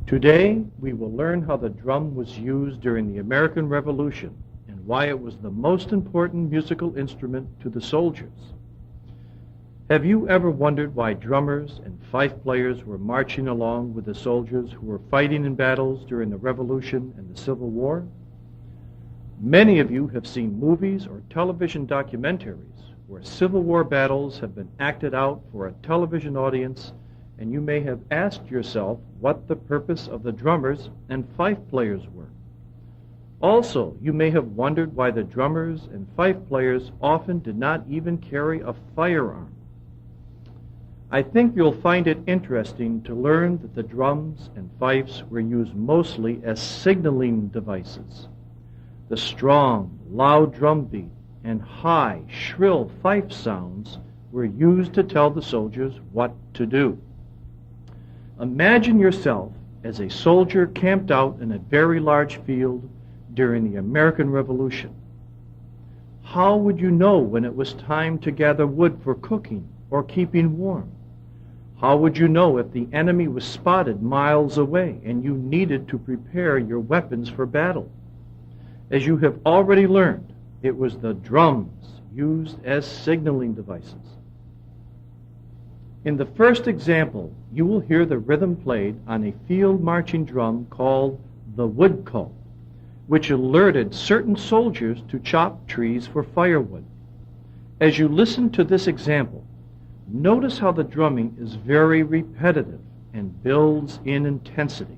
Today, we will learn how the drum was used during the American Revolution and why it was the most important musical instrument to the soldiers. Have you ever wondered why drummers and fife players were marching along with the soldiers who were fighting in battles during the Revolution and the Civil War? Many of you have seen movies or television documentaries where Civil War battles have been acted out for a television audience, and you may have asked yourself what the purpose of the drummers and fife players were. Also, you may have wondered why the drummers and fife players often did not even carry a firearm. I think you'll find it interesting to learn that the drums and fifes were used mostly as signaling devices. The strong, loud drum beat and high, shrill fife sounds were used to tell the soldiers what to do. Imagine yourself as a soldier camped out in a very large field during the American Revolution. How would you know when it was time to gather wood for cooking or keeping warm? How would you know if the enemy was spotted miles away and you needed to prepare your weapons for battle? As you have already learned, it was the drums used as signaling devices. In the first example, you will hear the rhythm played on a field marching drum called the woodcall, which alerted certain soldiers to chop trees for firewood. As you listen to this example, notice how the drumming is very repetitive and builds in intensity.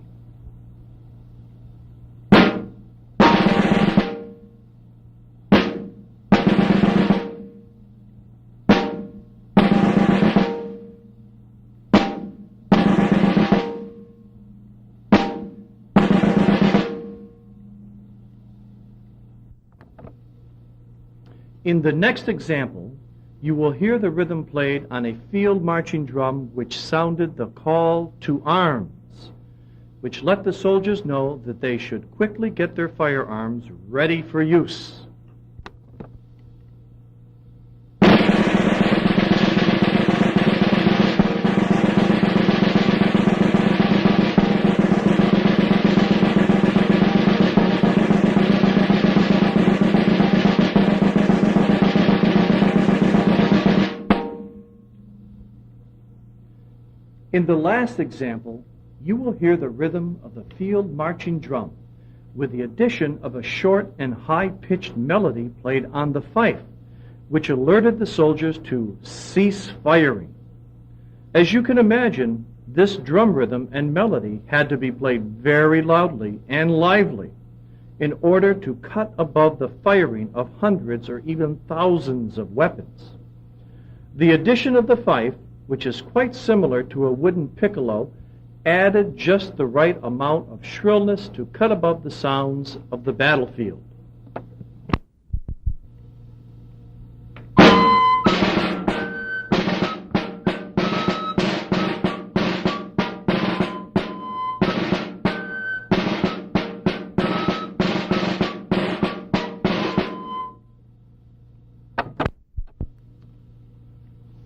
In the next example, you will hear the rhythm played on a field marching drum which sounded the call to arms, which let the soldiers know that they should quickly get their firearms ready for use. In the last example, you will hear the rhythm of the field marching drum with the addition of a short and high-pitched melody played on the fife, which alerted the soldiers to cease firing. As you can imagine, this drum rhythm and melody had to be played very loudly and lively in order to cut above the firing of hundreds or even thousands of weapons. The addition of the fife, which is quite similar to a wooden piccolo, added just the right amount of shrillness to cut above the sounds of the battlefield.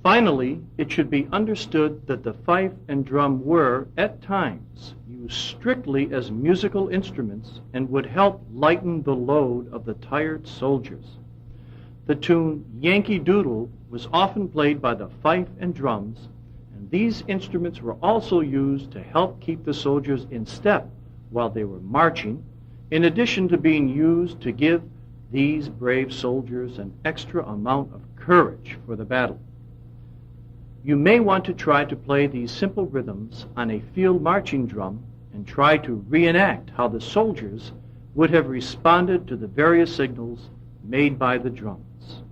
Finally, it should be understood that the fife and drum were, at times, used strictly as musical instruments and would help lighten the load of the tired soldiers. The tune Yankee Doodle was often played by the fife and drums, and these instruments were also used to help keep the soldiers in step while they were marching, in addition to being used to give these brave soldiers an extra amount of courage for the battle. You may want to try to play these simple rhythms on a field marching drum and try to reenact how the soldiers would have responded to the various signals made by the drums.